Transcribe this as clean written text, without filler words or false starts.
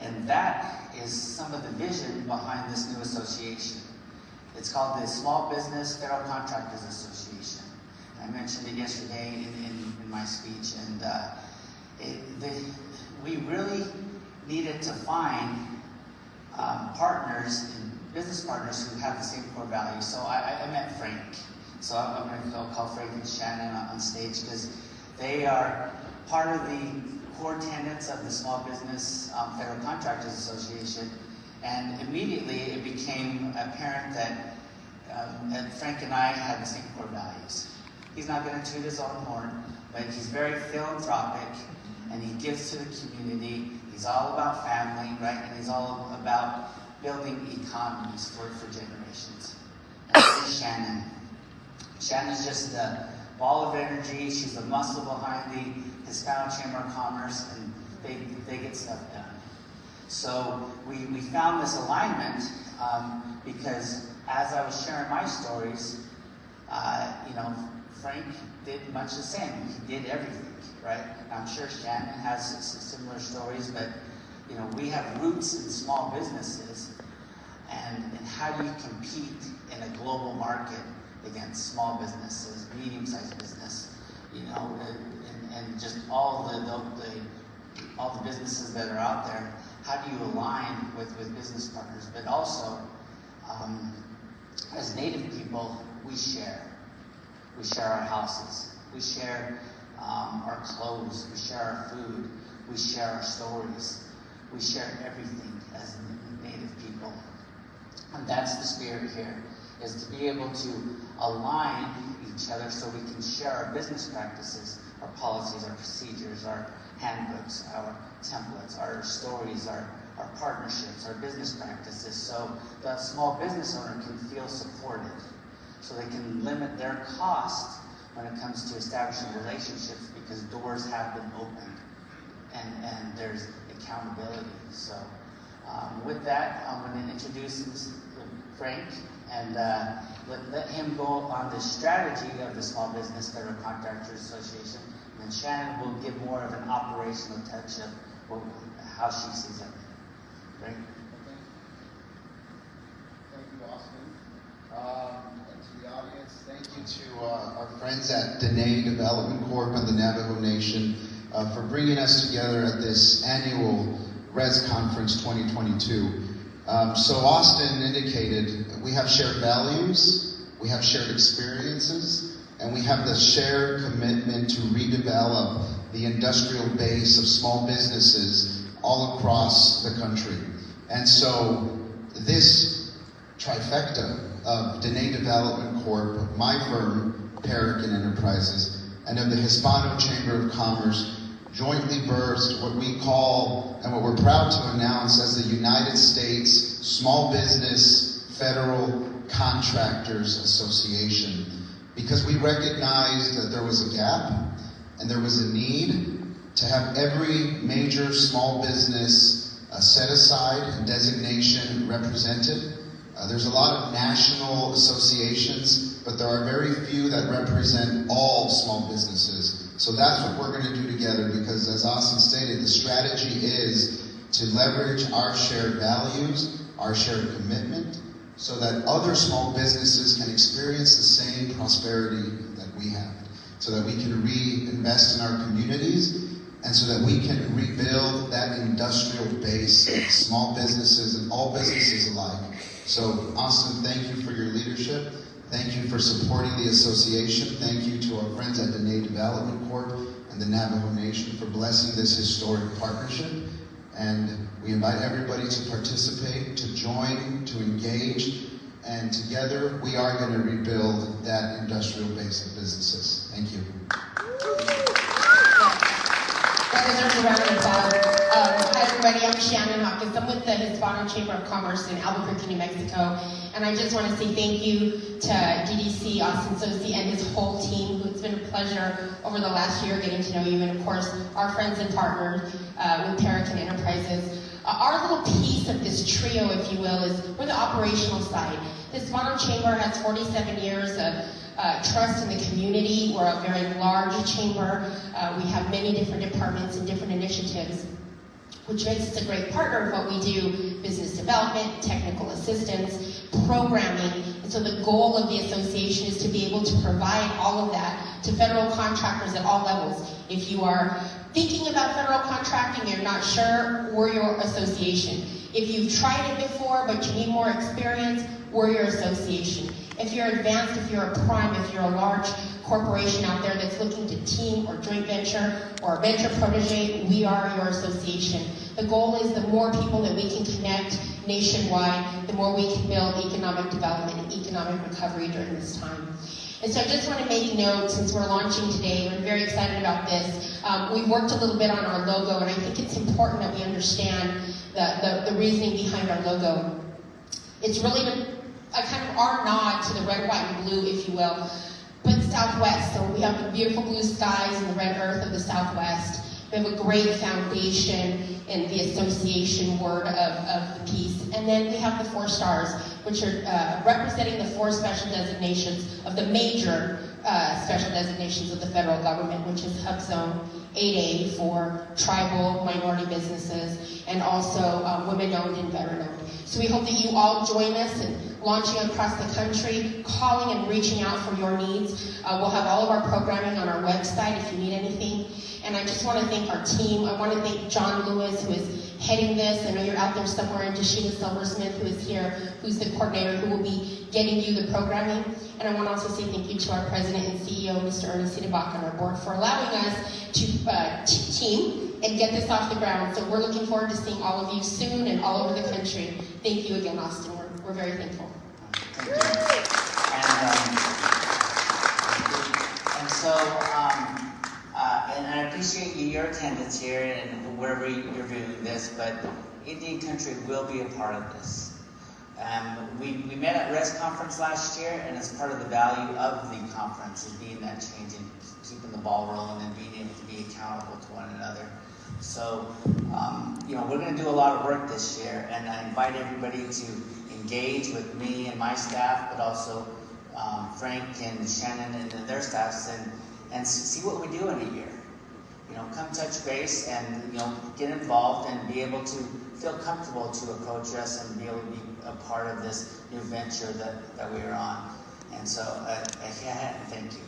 And that is some of the vision behind this new association. It's called the Small Business Federal Contractors Association. I mentioned it yesterday in my speech, and we really needed to find partners and business partners who have the same core values. So I met Frank. So I'm going to call Frank and Shannon on stage because they are part of the core tenets of the Small Business Federal Contractors Association. And immediately it became apparent that Frank and I had the same core values. He's not going to toot his own horn, but he's very philanthropic and he gives to the community. He's all about family, right? And he's all about building economies for generations. And then Shannon. Shannon's just a ball of energy. She's the muscle behind the Hispanic Chamber of Commerce, and they get stuff done. So we found this alignment because as I was sharing my stories, Frank did much the same. He did everything, right? I'm sure Shannon has similar stories, but we have roots in small businesses, and how do you compete in a global market against small businesses, medium-sized business, and just all the businesses that are out there? How do you align with business partners? But also, as Native people, we share. We share our houses. We share our clothes. We share our food. We share our stories. We share everything as Native people. And that's the spirit here, is to be able to align each other so we can share our business practices, our policies, our procedures, our handbooks, our templates, our stories, our partnerships, our business practices, so the small business owner can feel supported, so they can limit their cost when it comes to establishing relationships because doors have been opened and there's accountability. So with that, I'm going to introduce Frank and let him go on the strategy of the Small Business Federal Contractors Association, and then Shannon will give more of an operational touch of how she sees it. Frank? Thank you, Austin. And to the audience, thank you to our friends at Dene Development Corp and the Navajo Nation for bringing us together at this annual Res Conference 2022. So Austin indicated we have shared values, we have shared experiences, and we have the shared commitment to redevelop the industrial base of small businesses all across the country. And so this trifecta of Dene Development Corp, my firm, Peregrine Enterprises, and of the Hispano Chamber of Commerce jointly birthed what we call, and what we're proud to announce, as the United States Small Business Federal Contractors Association, because we recognized that there was a gap and there was a need to have every major small business set aside and designation represented. There's a lot of national associations, but there are very few that represent all small businesses. So that's what we're going to do together, because as Austin stated, the strategy is to leverage our shared values, our shared commitment, so that other small businesses can experience the same prosperity that we have, so that we can reinvest in our communities, and so that we can rebuild that industrial base of small businesses and all businesses alike. So Austin, thank you for your leadership. Thank you for supporting the association. Thank you to our friends at Dene Development Corp and the Navajo Nation for blessing this historic partnership. And we invite everybody to participate, to join, to engage, and together we are going to rebuild that industrial base of businesses. Thank you. That deserves a round of applause. Hi everybody, I'm Shannon Hopkins. I'm with the Hispano Chamber of Commerce in Albuquerque, New Mexico. And I just want to say thank you to DDC, Austin Sosi, and his whole team. It's been a pleasure over the last year getting to know you, and of course, our friends and partners with Peregrine Enterprises. Our little piece of this trio, if you will, is we're the operational side. The Hispano Chamber has 47 years of trust in the community. We're a very large chamber. We have many different departments and different initiatives. which makes us a great partner of what we do: business development, technical assistance, programming. And so the goal of the association is to be able to provide all of that to federal contractors at all levels. If you are thinking about federal contracting, you're not sure, we're your association. If you've tried it before but you need more experience, we're your association. If you're advanced, if you're a prime, if you're a large corporation out there that's looking to team or joint venture or venture protege, we are your association. The goal is the more people that we can connect nationwide, the more we can build economic development and economic recovery during this time. And so I just want to make note, since we're launching today, we're very excited about this. We've worked a little bit on our logo, and I think it's important that we understand the reasoning behind our logo. It's really a kind of our nod to the red, white, and blue, if you will, but Southwest. So we have the beautiful blue skies and the red earth of the Southwest. We have a great foundation in the association word of the piece. And then we have the 4 stars, which are representing the 4 special designations of the major special designations of the federal government, which is HUB Zone 8A for tribal minority businesses, and also women-owned and veteran-owned. So we hope that you all join us in launching across the country, calling and reaching out for your needs. We'll have all of our programming on our website if you need anything. And I just want to thank our team. I want to thank John Lewis, who is heading this. I know you're out there somewhere, and Deshina Silversmith, who is here, who's the coordinator, who will be getting you the programming. And I want to also say thank you to our president and CEO, Mr. Ernest Sidebach, and our board for allowing us to team and get this off the ground. So we're looking forward to seeing all of you soon and all over the country. Thank you again, Austin. We're very thankful. Thank you. And so, and I appreciate your attendance here and wherever you're viewing this, but Indian Country will be a part of this. We met at RES conference last year, and as part of the value of the conference is being that change and keeping the ball rolling and being able to be accountable to one another. So, we're going to do a lot of work this year, and I invite everybody to engage with me and my staff, but also Frank and Shannon and their staffs, and see what we do in a year. Come touch base and get involved and be able to feel comfortable to approach us and be able to be a part of this new venture that we are on. And so, thank you.